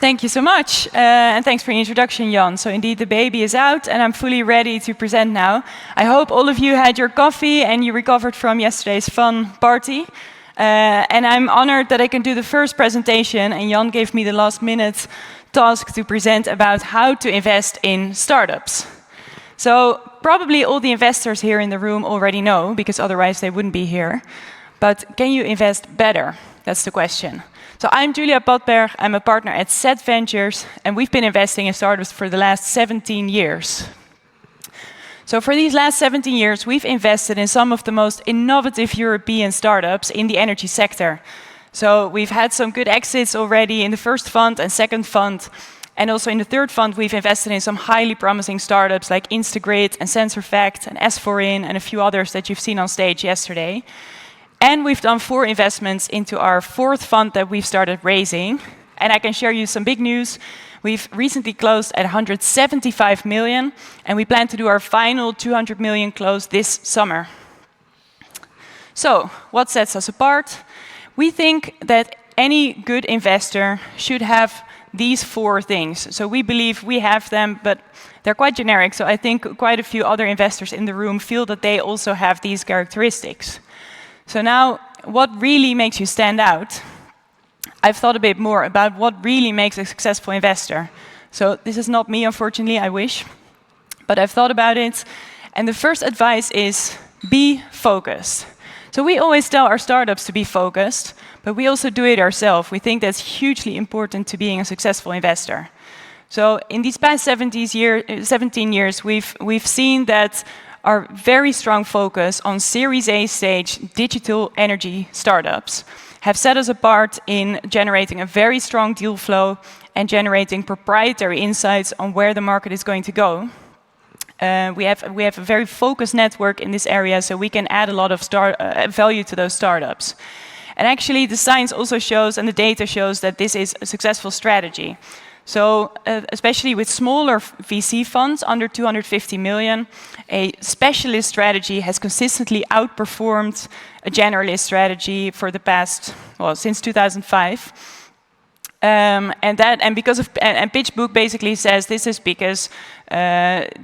Thank you so much, and thanks for the introduction, Jan. So indeed, the baby is out, and I'm fully ready to present now. I hope all of you had your coffee and you recovered from yesterday's fun party. And I'm honored that I can do the first presentation, and Jan gave me the last-minute task to present about how to invest in startups. So probably all the investors here in the room already know, because otherwise they wouldn't be here. But can you invest better? That's the question. So I'm Julia Padberg, I'm a partner at Set Ventures, and we've been investing in startups for the last 17 years. So for these last 17 years, we've invested in some of the most innovative European startups in the energy sector. So we've had some good exits already in the first fund and second fund, and also in the third fund, we've invested in some highly promising startups like Instagrid and SensorFact and S4In and a few others that you've seen on stage yesterday. And we've done 4 investments into our fourth fund that we've started raising. And I can share you some big news. We've recently closed at 175 million, and we plan to do our final 200 million close this summer. So, what sets us apart? We think that any good investor should have these 4 things. So we believe we have them, but they're quite generic. So I think quite a few other investors in the room feel that they also have these characteristics. So now, what really makes you stand out? I've thought a bit more about what really makes a successful investor. So this is not me, unfortunately, I wish. But I've thought about it. And the first advice is be focused. So we always tell our startups to be focused, but we also do it ourselves. We think that's hugely important to being a successful investor. So in these past 17 years, we've seen that our very strong focus on Series A stage digital energy startups have set us apart in generating a very strong deal flow and generating proprietary insights on where the market is going to go. We have a very focused network in this area, so we can add a lot of value to those startups. And actually, the science also shows, and the data shows, that this is a successful strategy. So, especially with smaller VC funds, under 250 million, a specialist strategy has consistently outperformed a generalist strategy for the past, well, since 2005. And PitchBook basically says this is because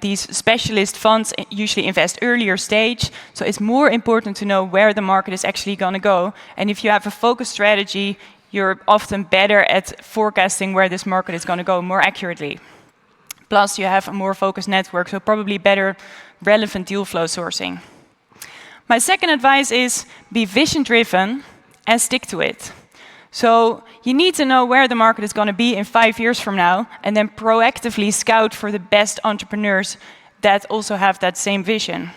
these specialist funds usually invest earlier stage, so it's more important to know where the market is actually going to go. And if you have a focused strategy, you're often better at forecasting where this market is going to go more accurately. Plus, you have a more focused network, so probably better relevant deal flow sourcing. My second advice is be vision-driven and stick to it. So you need to know where the market is going to be in 5 years from now, and then proactively scout for the best entrepreneurs that also have that same vision.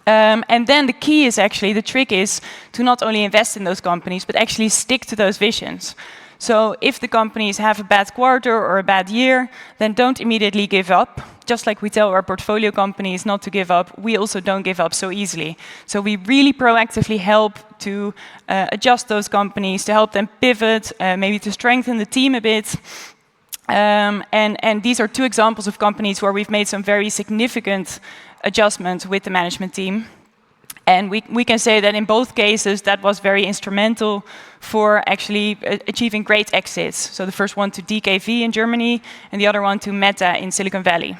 And then the key is actually, the trick is to not only invest in those companies, but actually stick to those visions. So if the companies have a bad quarter or a bad year, then don't immediately give up. Just like we tell our portfolio companies not to give up, we also don't give up so easily. So we really proactively help to adjust those companies, to help them pivot, maybe to strengthen the team a bit. And these are 2 examples of companies where we've made some very significant adjustments with the management team. And we can say that in both cases, that was very instrumental for actually achieving great exits. So the first one to DKV in Germany, and the other one to Meta in Silicon Valley.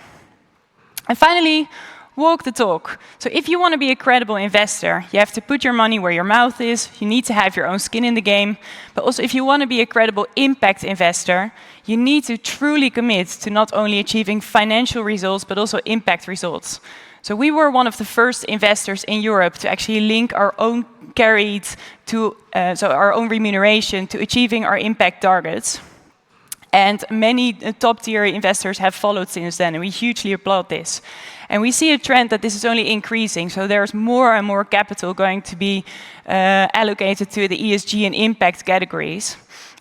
And finally, walk the talk. So if you want to be a credible investor, you have to put your money where your mouth is. You need to have your own skin in the game. But also, if you want to be a credible impact investor, you need to truly commit to not only achieving financial results, but also impact results. So we were one of the first investors in Europe to actually link our own carried to, so our own remuneration to achieving our impact targets. And many top-tier investors have followed since then, and we hugely applaud this. And we see a trend that this is only increasing, so there's more and more capital going to be allocated to the ESG and impact categories.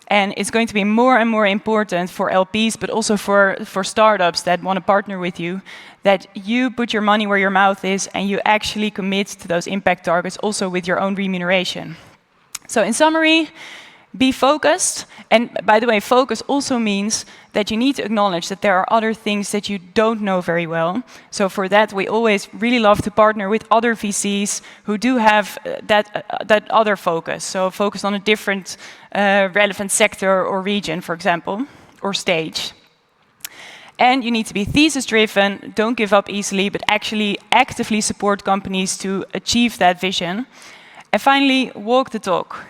And it's going to be more and more important for LPs, but also for startups that want to partner with you, that you put your money where your mouth is and you actually commit to those impact targets also with your own remuneration. So in summary, be focused. And by the way, focus also means that you need to acknowledge that there are other things that you don't know very well. So for that, we always really love to partner with other VCs who do have that other focus. So focus on a different relevant sector or region, for example. or stage. And you need to be thesis-driven, don't give up easily, but actually actively support companies to achieve that vision. And finally, walk the talk.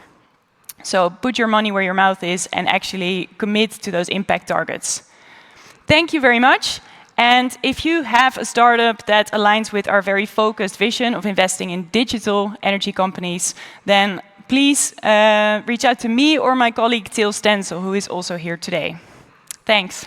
So put your money where your mouth is and actually commit to those impact targets. Thank you very much. And if you have a startup that aligns with our very focused vision of investing in digital energy companies, then please reach out to me or my colleague Til Stensel, who is also here today. Thanks.